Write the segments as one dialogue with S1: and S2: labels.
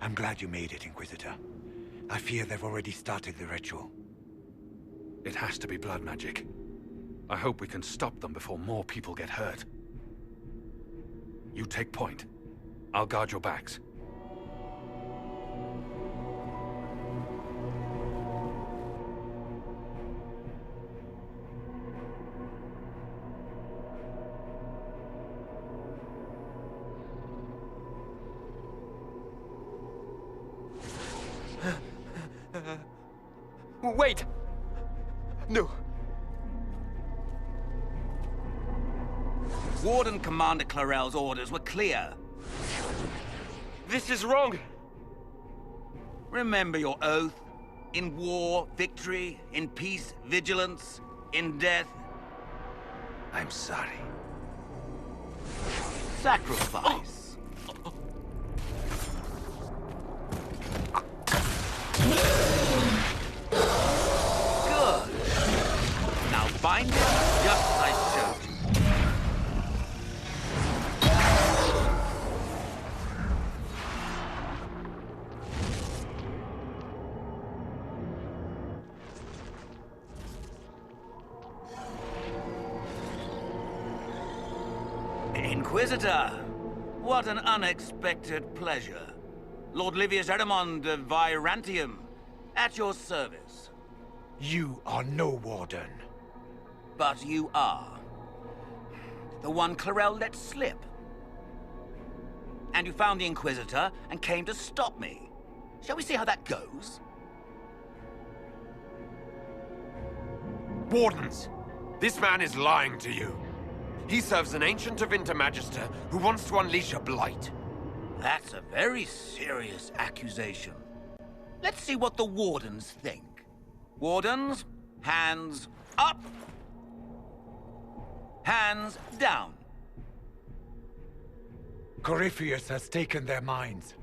S1: I'm glad you made it, Inquisitor. I fear they've already started the ritual.
S2: It has to be blood magic. I hope we can stop them before more people get hurt. You take point. I'll guard your backs.
S3: Wait! No.
S4: Warden Commander Clarel's orders were clear.
S3: This is wrong!
S4: Remember your oath. In war, victory. In peace, vigilance. In death,
S3: I'm sorry.
S4: sacrifice. Good. Now bind him just as I showed you. Inquisitor, what an unexpected pleasure. Lord Livius Erimond of Virantium, at your service.
S1: You are no warden.
S4: But you are. The one Clarel let slip. And you found the Inquisitor and came to stop me. Shall we see how that goes?
S3: Wardens! This man is lying to you. He serves an ancient of Intermagister who wants to unleash a blight.
S4: That's a very serious accusation. Let's see what the Wardens think. Wardens, hands up. Hands down.
S1: Corypheus has taken their minds.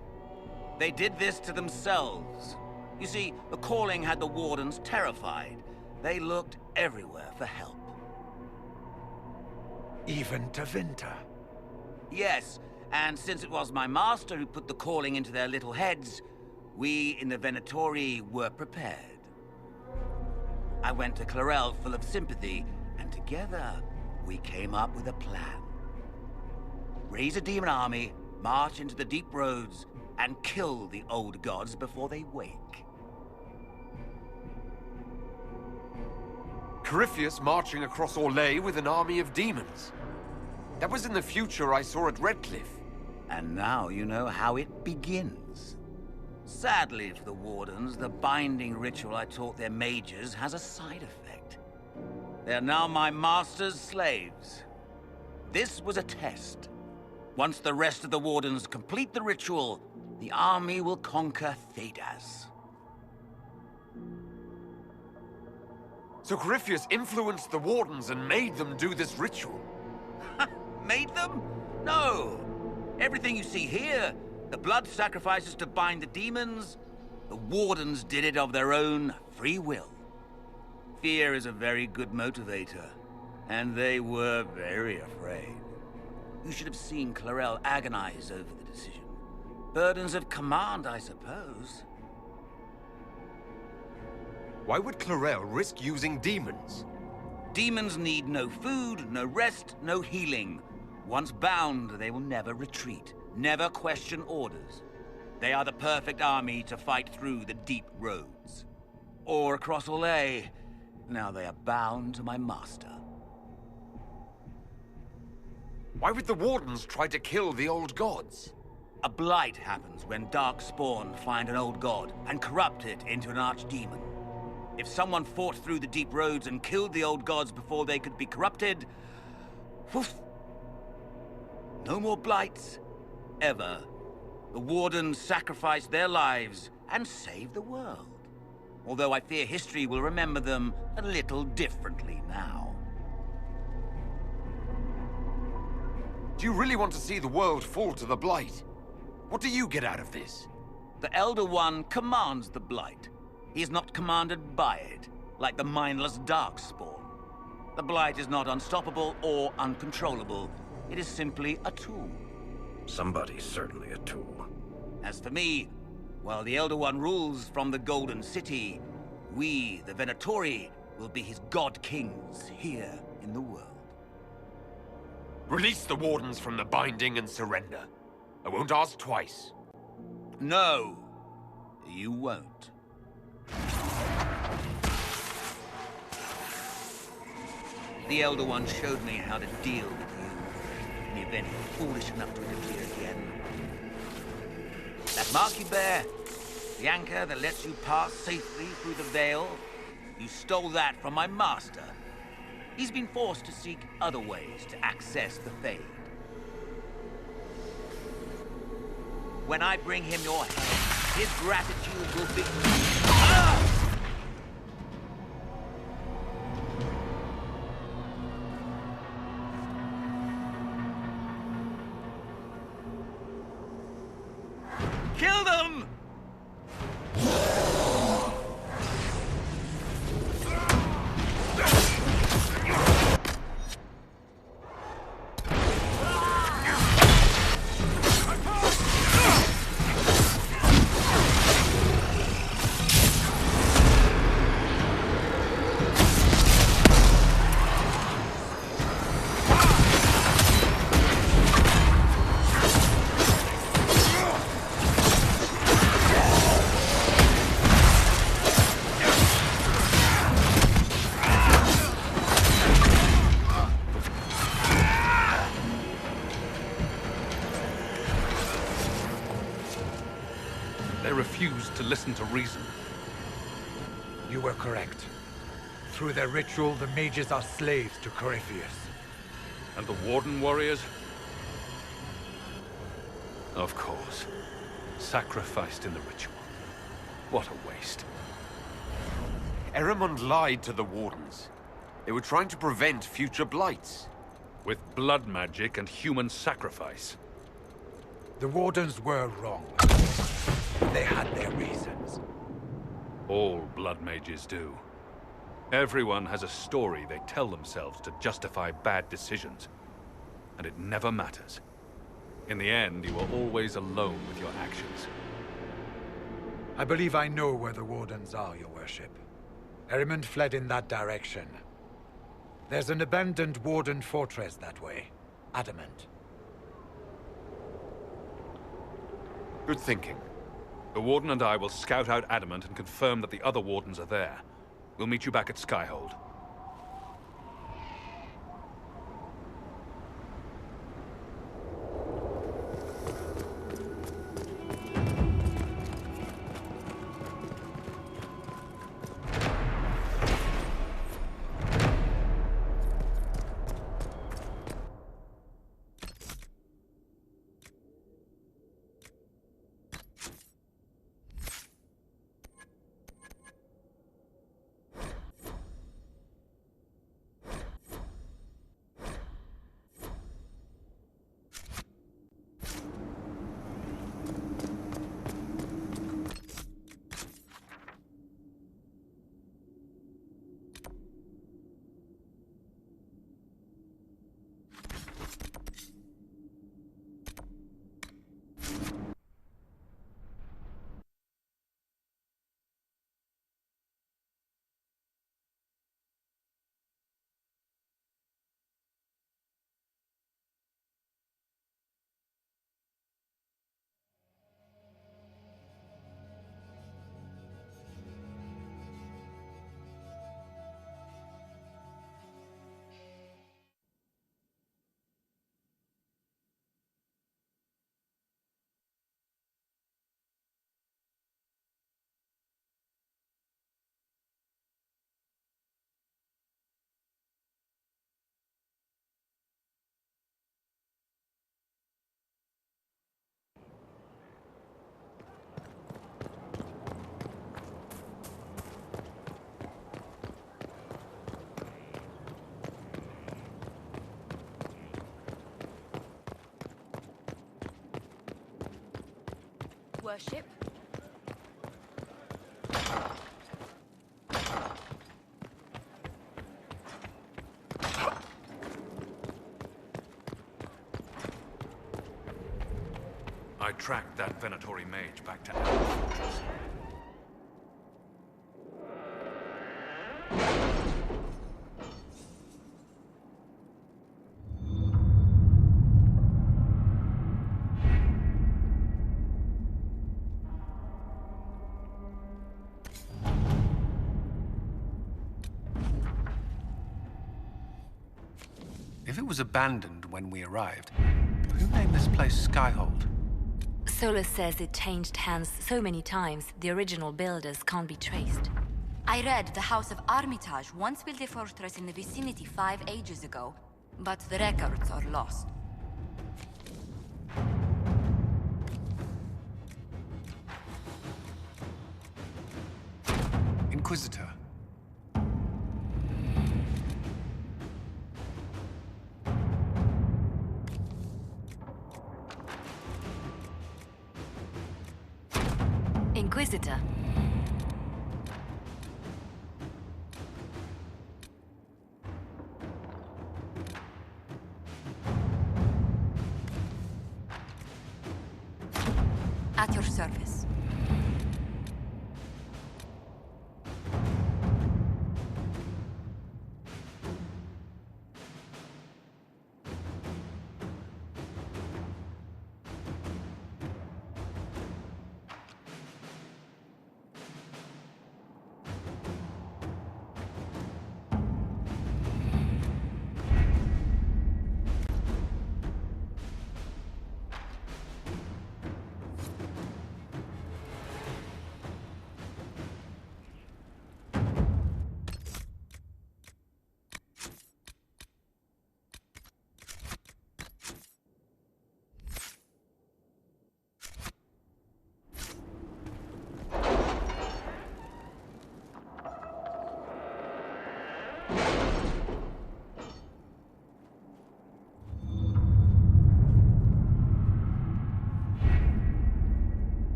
S4: They did this to themselves. You see, the calling had the Wardens terrified. They looked everywhere for help.
S1: Even to Vinter.
S4: Yes, and since it was my master who put the calling into their little heads, we in the Venatori were prepared. I went to Clarel full of sympathy, and together we came up with a plan. Raise a demon army, march into the deep roads, and kill the old gods before they wake.
S3: Corypheus marching across Orlais with an army of demons. That was in the future I saw at Redcliffe.
S4: And now you know how it begins. Sadly for the Wardens, the binding ritual I taught their mages has a side effect. They are now my master's slaves. This was a test. Once the rest of the Wardens complete the ritual, the army will conquer Thedas.
S3: So Corypheus influenced the Wardens and made them do this ritual.
S4: Made them? No. Everything you see here, the blood sacrifices to bind the demons, the Wardens did it of their own free will. Fear is a very good motivator, and they were very afraid. You should have seen Clarel agonize over the decision. Burdens of command, I suppose.
S3: Why would Clarel risk using demons?
S4: Demons need no food, no rest, no healing. Once bound, they will never retreat, never question orders. They are the perfect army to fight through the deep roads. Or across Orlais. Now they are bound to my master.
S3: Why would the Wardens try to kill the old gods?
S4: A blight happens when dark spawn find an old god and corrupt it into an archdemon. If someone fought through the deep roads and killed the old gods before they could be corrupted, woof, no more blights, ever. The Wardens sacrificed their lives and saved the world. Although I fear history will remember them a little differently now.
S3: Do you really want to see the world fall to the Blight? What do you get out of this?
S4: The Elder One commands the Blight. He is not commanded by it, like the mindless Darkspawn. The Blight is not unstoppable or uncontrollable. It is simply a tool.
S5: Somebody's certainly a tool.
S4: As for me, While the Elder One rules from the Golden City, we, the Venatori, will be his god kings here in the world.
S3: Release the Wardens from the binding and surrender. I won't ask twice.
S4: No, you won't. The Elder One showed me how to deal with you in the event you're foolish enough to interfere again. That mark you bear, the anchor that lets you pass safely through the veil, you stole that from my master. He's been forced to seek other ways to access the Fade. When I bring him your head, his gratitude will be... Ah! Kill them!
S2: They refused to listen to reason.
S1: You were correct. Through their ritual, the mages are slaves to Corypheus.
S2: And the Warden warriors? Of course. Sacrificed in the ritual. What a waste.
S3: Eramund lied to the Wardens. They were trying to prevent future blights.
S2: With blood magic and human sacrifice.
S1: The Wardens were wrong. They had their reasons.
S2: All blood mages do. Everyone has a story they tell themselves to justify bad decisions. And it never matters. In the end, you are always alone with your actions.
S1: I believe I know where the Wardens are, Your Worship. Eramund fled in that direction. There's an abandoned Warden fortress that way. Adamant.
S3: Good thinking.
S2: The Warden and I will scout out Adamant and confirm that the other Wardens are there. We'll meet you back at Skyhold.
S5: Worship.
S2: I tracked that Venatori mage back to Adam's fortress.
S5: If it was abandoned when we arrived, who named this place Skyhold?
S6: Solus says it changed hands so many times, the original builders can't be traced.
S7: I read the House of Armitage once built a fortress in the vicinity 5 ages ago, but the records are lost.
S5: Inquisitor.
S6: Inquisitor.
S7: At your service.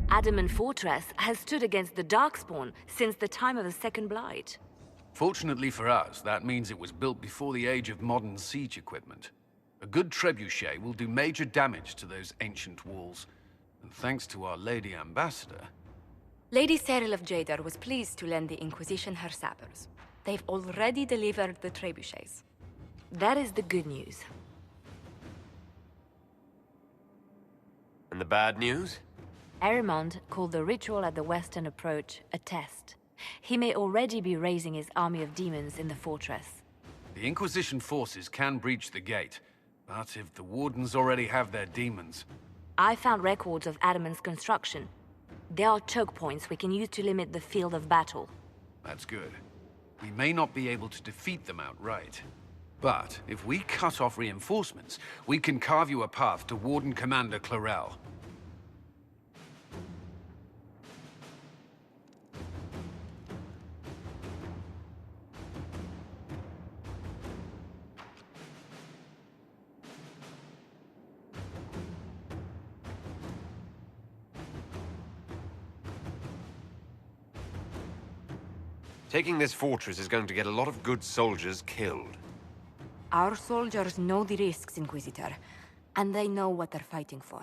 S6: Adamant Fortress has stood against the Darkspawn since the time of the Second Blight.
S5: Fortunately for us, that means it was built before the age of modern siege equipment. A good trebuchet will do major damage to those ancient walls. And thanks to our Lady Ambassador...
S7: Lady Cyril of Jadar was pleased to lend the Inquisition her sappers. They've already delivered the trebuchets.
S6: That is the good news.
S3: And the bad news?
S6: Erimond called the ritual at the western approach a test. He may already be raising his army of demons in the fortress.
S5: The Inquisition forces can breach the gate, but if the Wardens already have their demons...
S6: I found records of Adamant's construction. There are choke points we can use to limit the field of battle.
S5: That's good. We may not be able to defeat them outright. But if we cut off reinforcements, we can carve you a path to Warden Commander Clarel.
S3: Taking this fortress is going to get a lot of good soldiers killed.
S7: Our soldiers know the risks, Inquisitor, and they know what they're fighting for.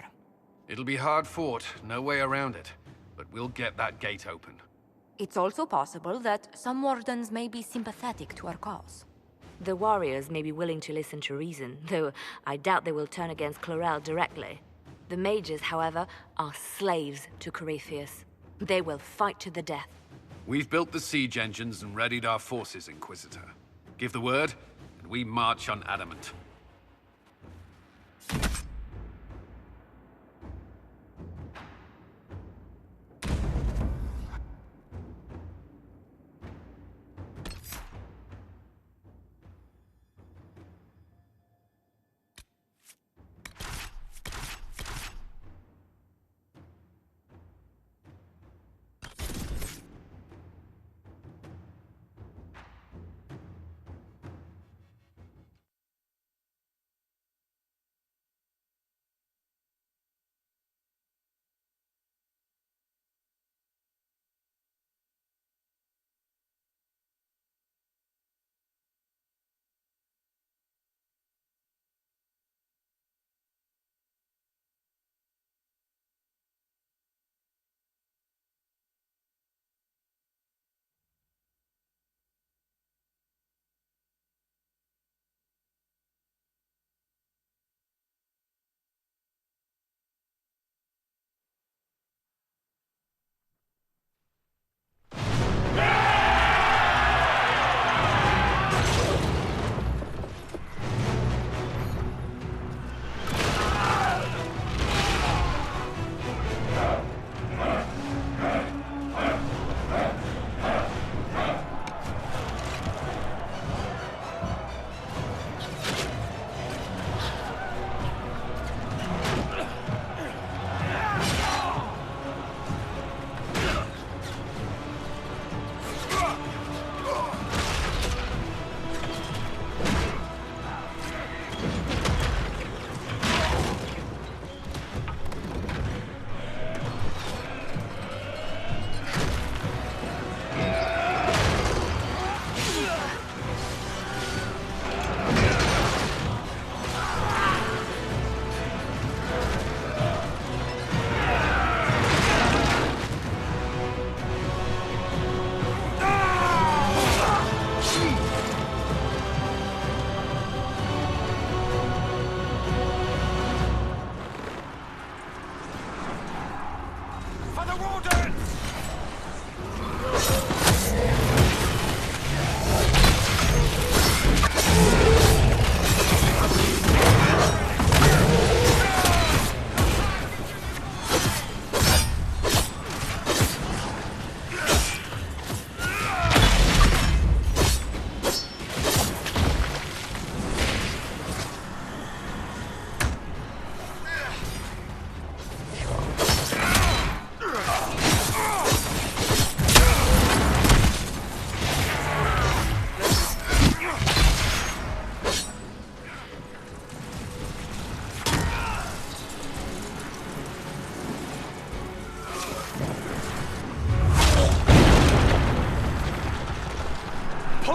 S5: It'll be hard fought, no way around it. But we'll get that gate open.
S7: It's also possible that some Wardens may be sympathetic to our cause.
S6: The warriors may be willing to listen to reason, though I doubt they will turn against Clarel directly. The mages, however, are slaves to Corypheus. They will fight to the death.
S5: We've built the siege engines and readied our forces, Inquisitor. Give the word, and we march on Adamant.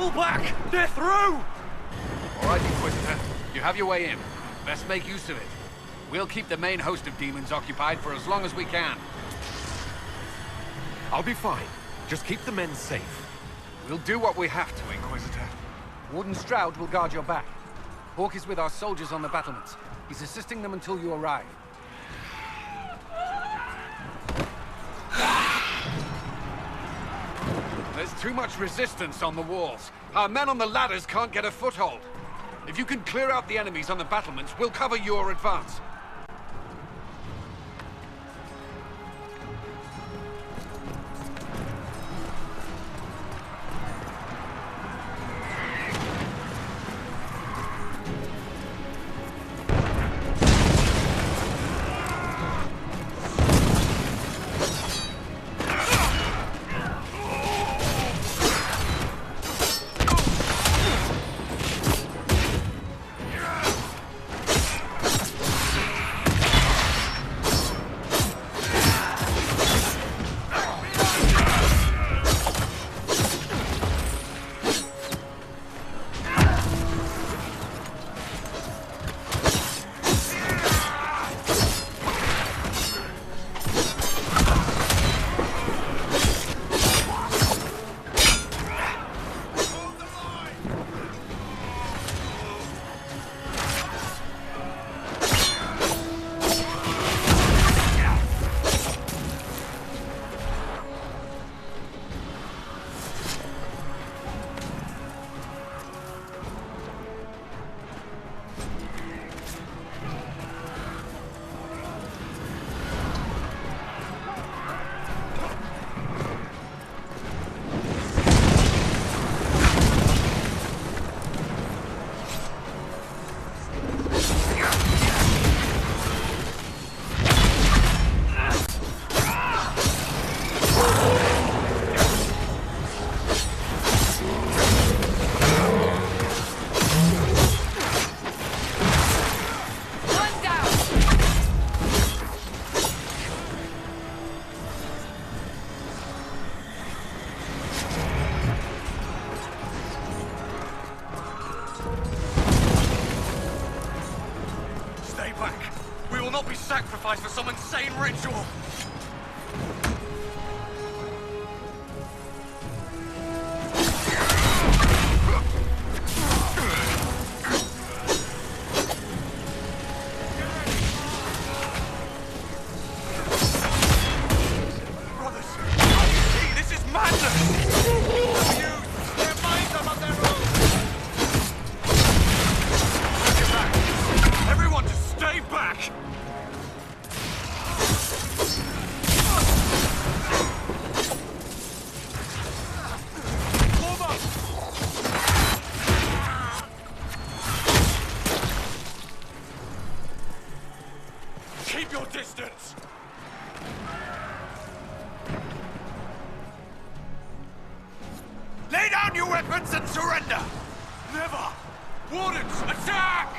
S3: Fall back! They're through!
S5: All right, Inquisitor. You have your way in. Best make use of it. We'll keep the main host of demons occupied for as long as we can.
S3: I'll be fine. Just keep the men safe.
S5: We'll do what we have to, Inquisitor. Warden Stroud will guard your back. Hawk is with our soldiers on the battlements. He's assisting them until you arrive. There's too much resistance on the walls. Our men on the ladders can't get a foothold. If you can clear out the enemies on the battlements, we'll cover your advance.
S3: Sacrifice for some insane ritual! Brothers, see, this is madness! Their minds are on their own! Get back! Everyone just stay back! Keep your distance! Lay down your weapons and surrender! Never! Wardens, attack!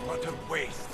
S3: What a waste!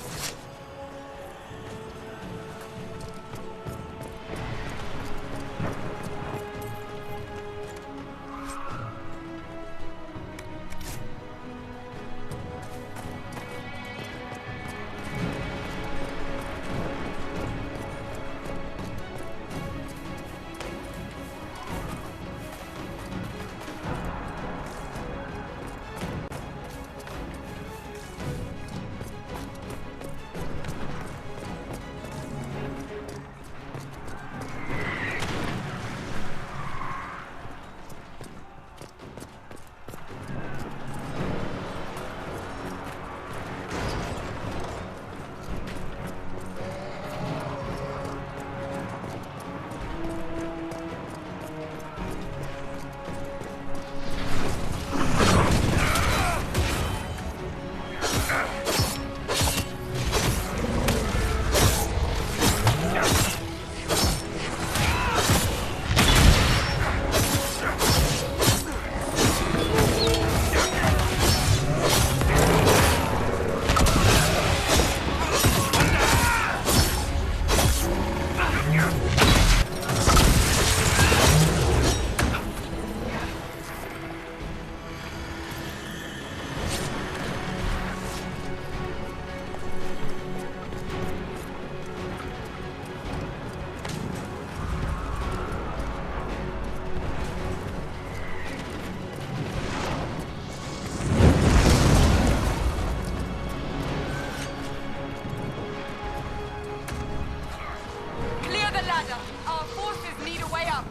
S8: Commander, our forces need a way up.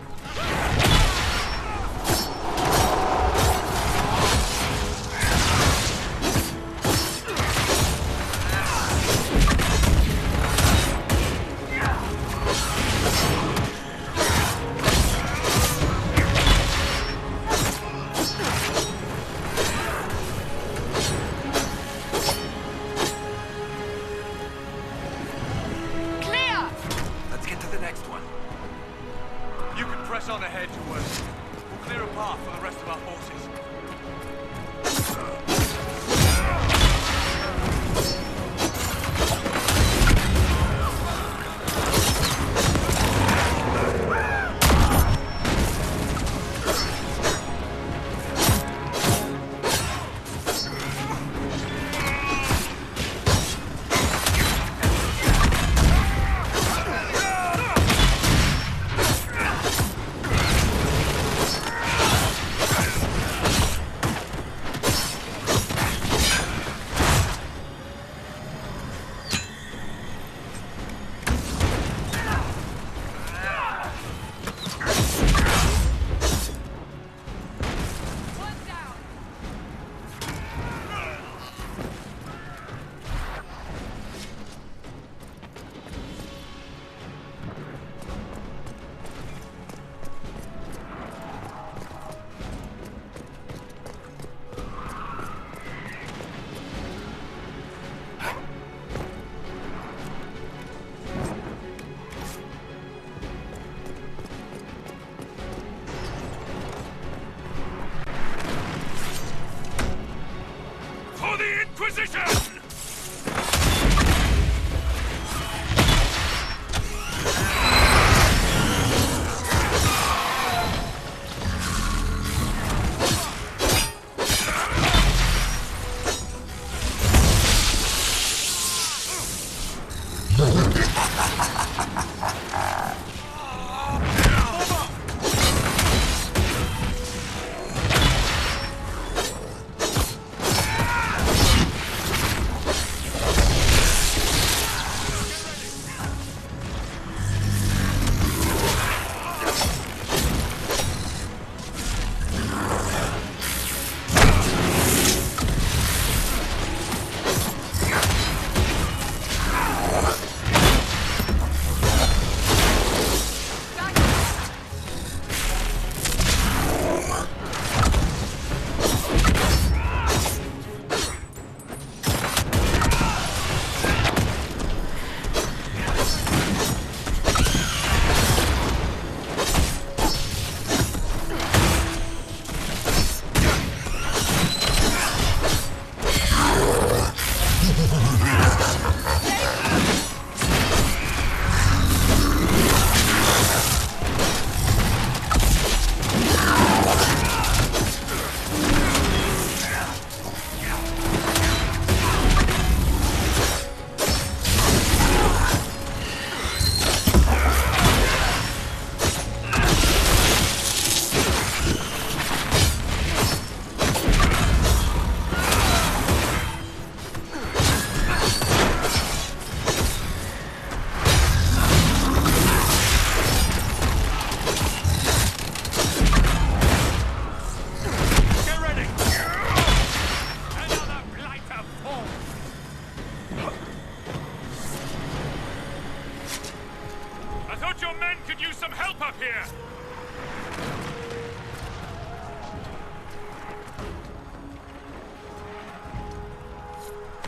S3: On ahead to work. We'll clear a path for the rest of our forces. The Inquisition!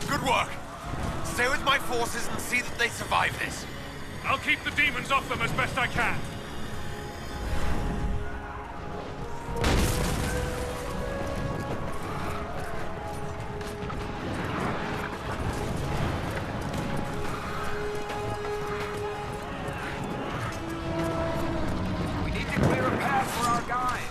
S3: Good work. Stay with my forces and see that they survive this.
S2: I'll keep the demons off them as best I can.
S3: We need to clear a path for our guys.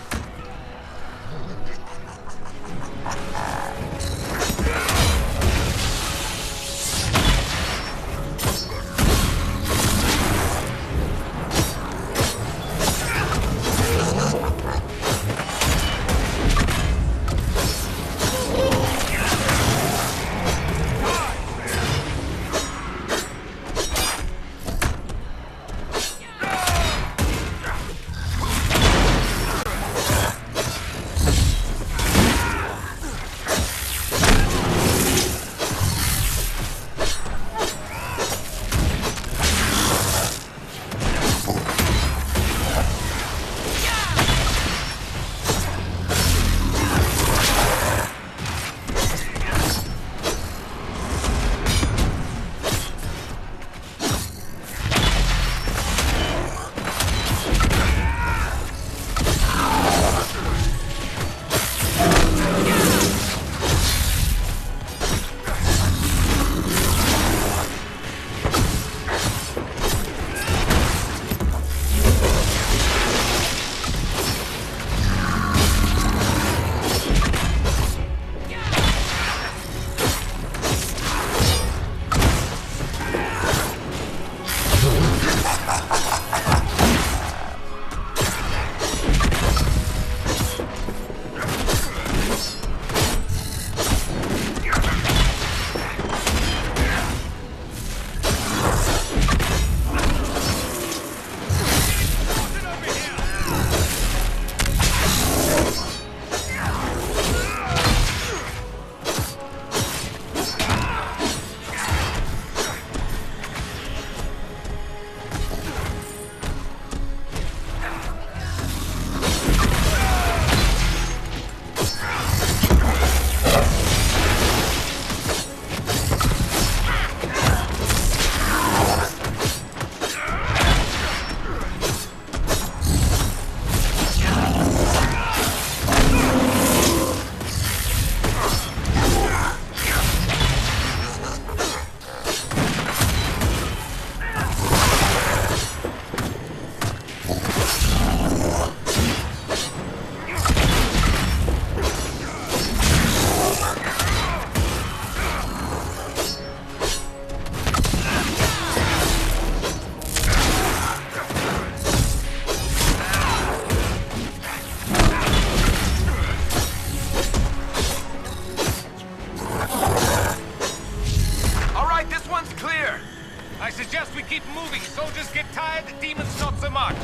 S9: I suggest we keep moving. Soldiers get tired, the demons not so much.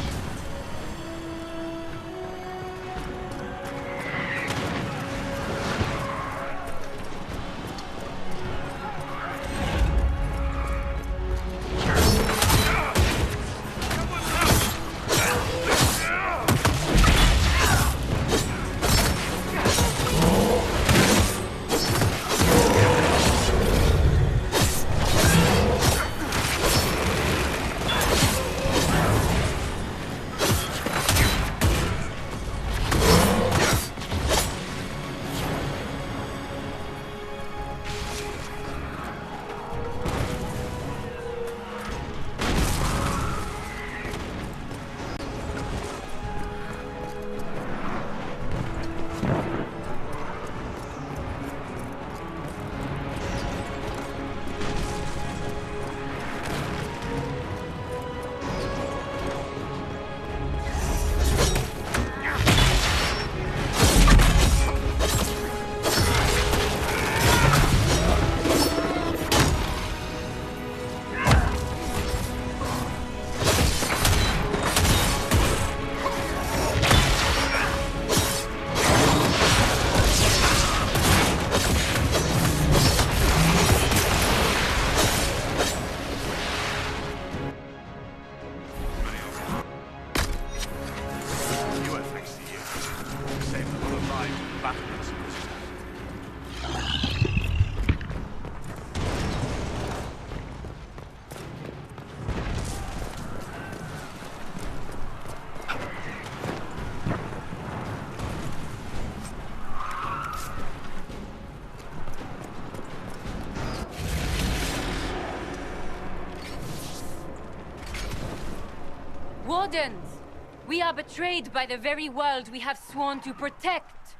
S8: Wardens! We are betrayed by the very world we have sworn to protect.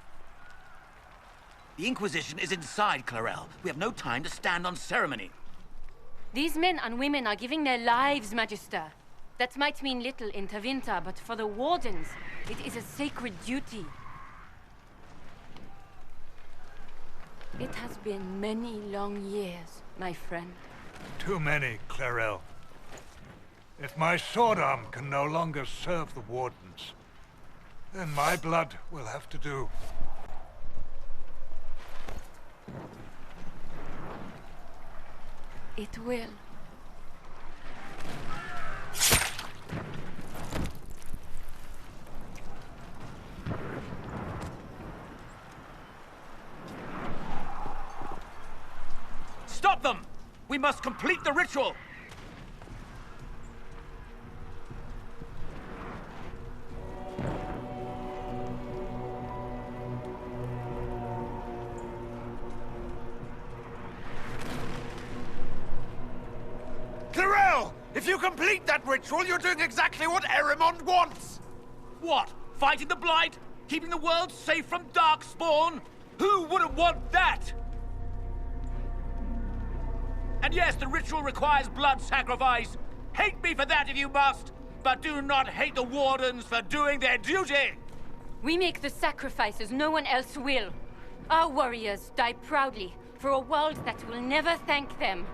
S4: The Inquisition is inside, Clarel. We have no time to stand on ceremony.
S8: These men and women are giving their lives, Magister. That might mean little in Tevinter, but for the Wardens, it is a sacred duty. It has been many long years, my friend.
S10: Too many, Clarel. If my sword arm can no longer serve the Wardens, then my blood will have to do.
S8: It will.
S4: Stop them! We must complete the ritual!
S3: Clarel! If you complete that ritual, you're doing exactly what Erimond wants!
S4: What? Fighting the Blight? Keeping the world safe from Darkspawn? Who wouldn't want that? And yes, the ritual requires blood sacrifice. Hate me for that if you must, but do not hate the Wardens for doing their duty!
S8: We make the sacrifices no one else will. Our warriors die proudly for a world that will never thank them.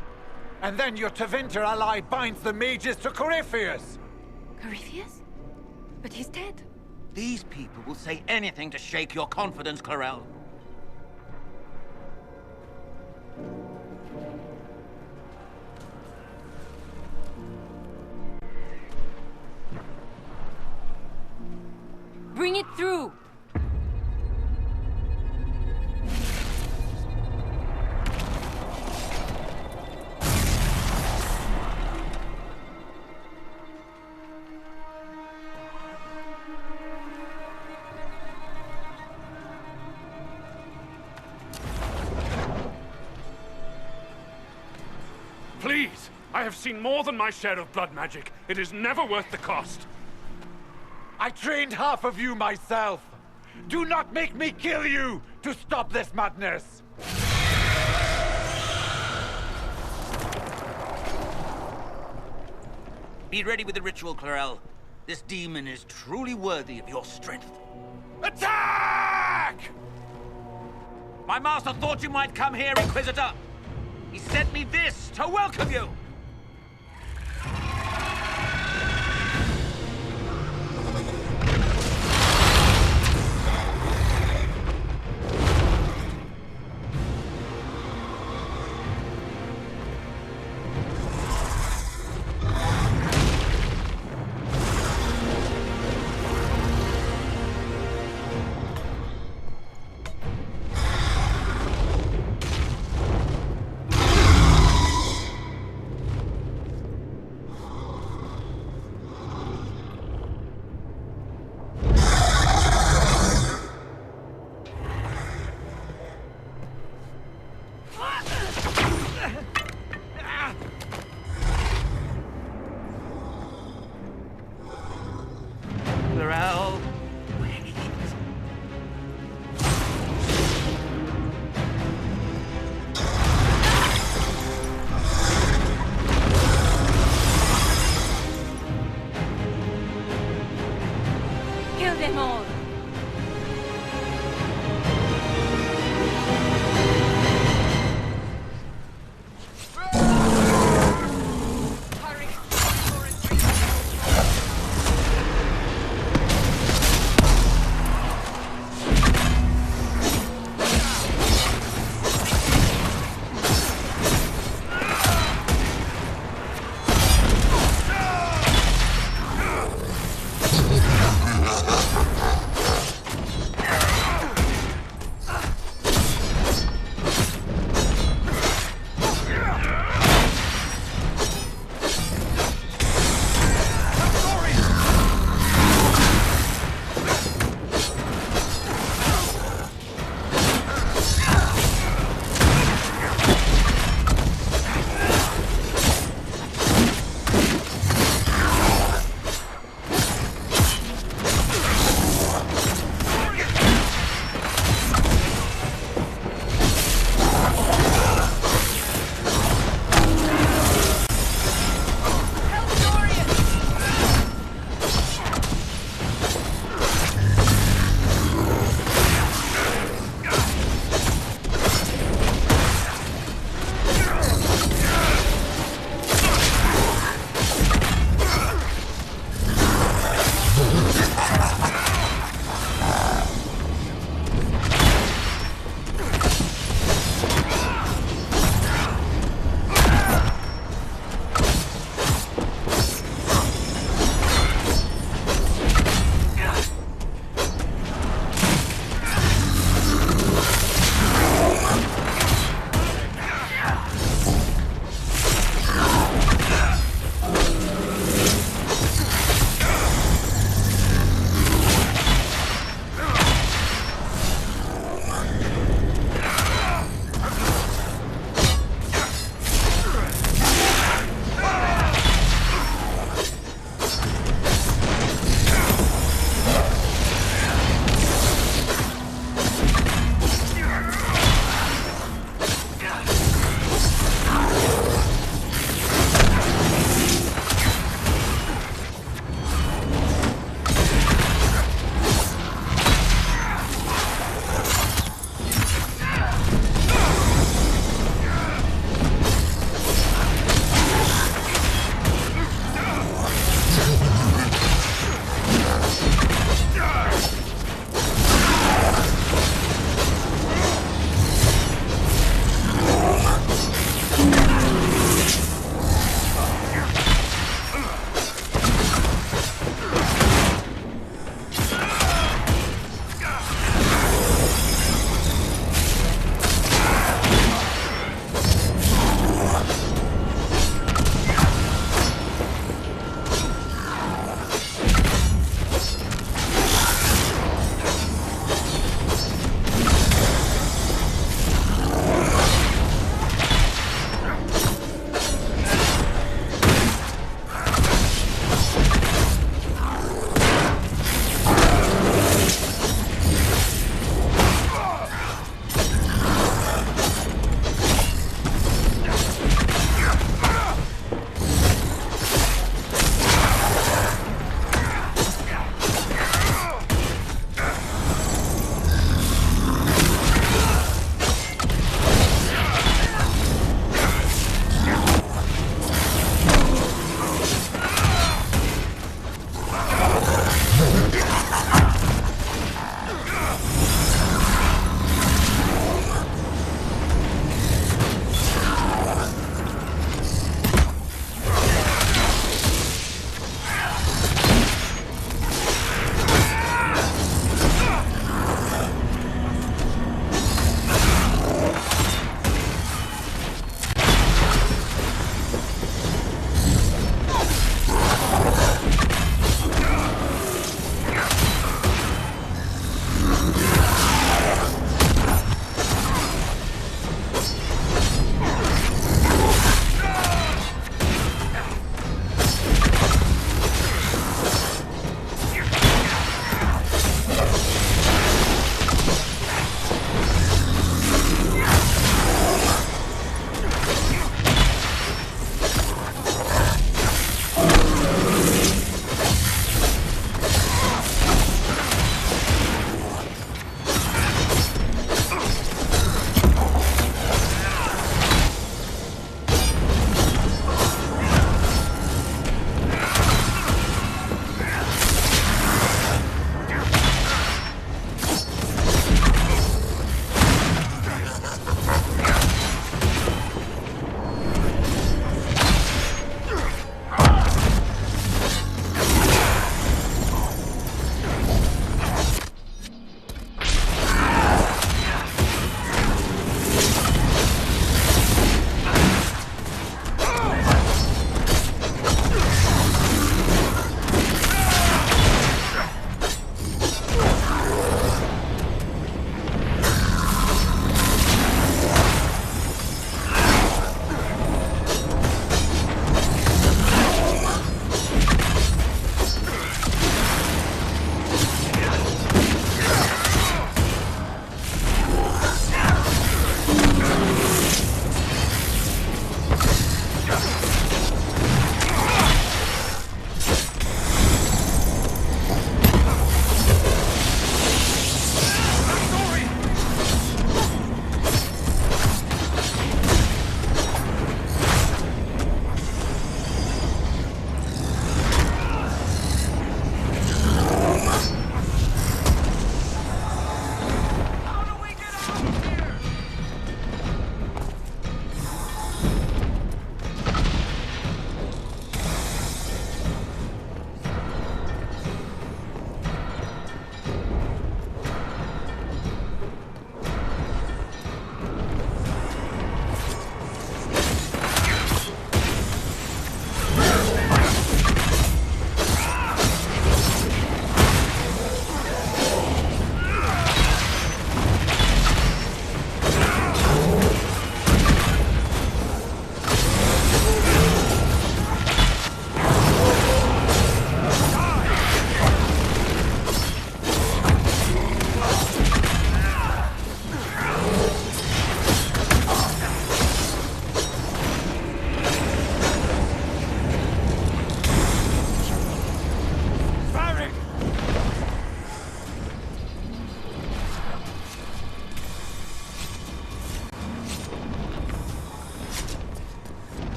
S1: And then your Tevinter ally binds the mages to Corypheus!
S8: Corypheus? But he's dead.
S4: These people will say anything to shake your confidence, Clarel.
S8: Bring it through!
S2: Please! I have seen more than my share of blood magic. It is never worth the cost.
S1: I trained half of you myself! Do not make me kill you to stop this madness!
S4: Be ready with the ritual, Clarel. This demon is truly worthy of your strength.
S3: Attack!
S4: My master thought you might come here, Inquisitor. He sent me this to welcome you.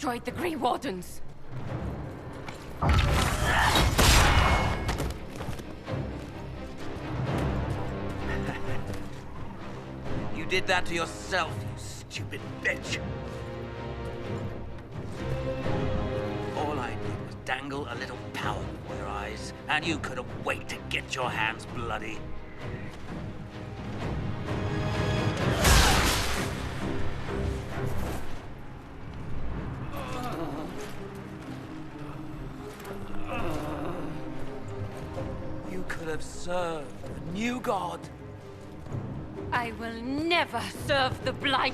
S8: destroyed the Grey Wardens.
S4: You did that to yourself, you stupid bitch. All I did was dangle a little power before your eyes, and you couldn't wait to get your hands bloody. You could have served the new god.
S8: I will never serve the Blight.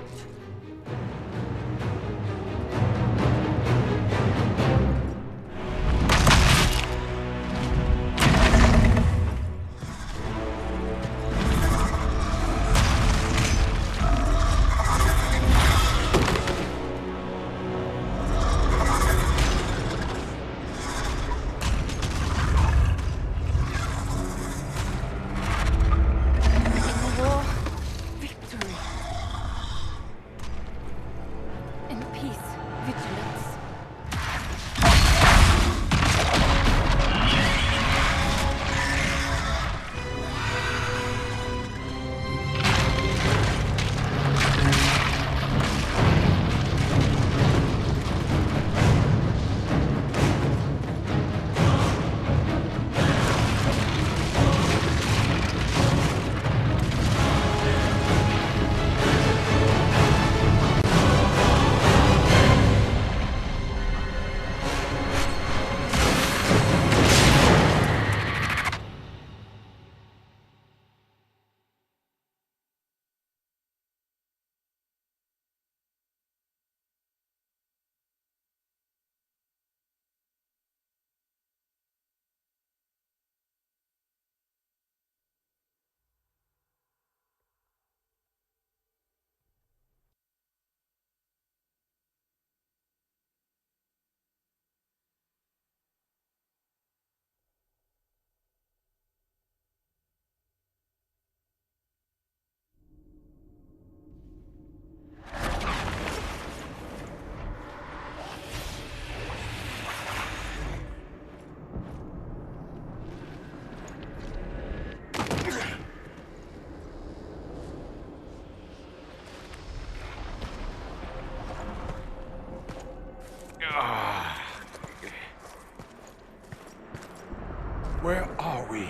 S1: Where are we?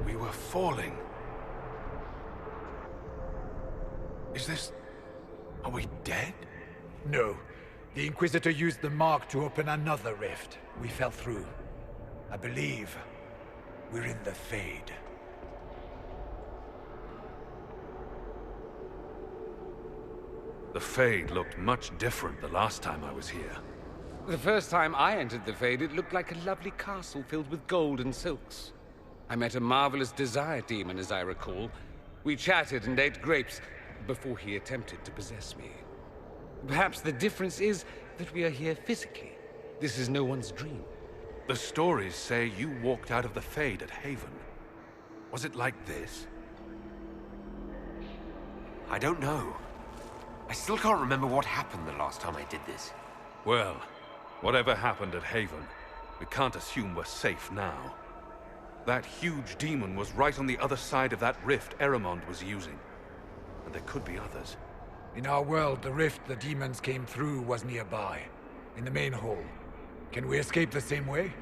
S2: We were falling. Is this... Are we dead?
S1: No. The Inquisitor used the mark to open another rift. We fell through. I believe we're in the Fade.
S2: The Fade looked much different the last time I was here.
S11: The first time I entered the Fade, it looked like a lovely castle filled with gold and silks. I met a marvelous desire demon, as I recall. We chatted and ate grapes before he attempted to possess me. Perhaps the difference is that we are here physically. This is no one's dream.
S2: The stories say you walked out of the Fade at Haven. Was it like this?
S3: I don't know. I still can't remember what happened the last time I did this.
S2: Well, whatever happened at Haven, we can't assume we're safe now. That huge demon was right on the other side of that rift Eramond was using. And there could be others.
S1: In our world, the rift the demons came through was nearby, in the main hall. Can we escape the same way?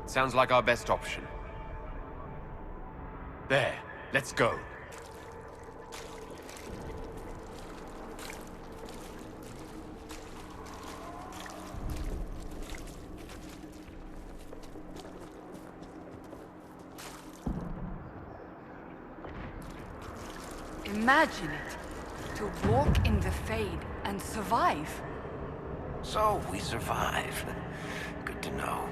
S3: Sounds like our best option. There, let's go.
S12: Imagine it. To walk in the Fade and survive.
S3: So, we survived. Good to know.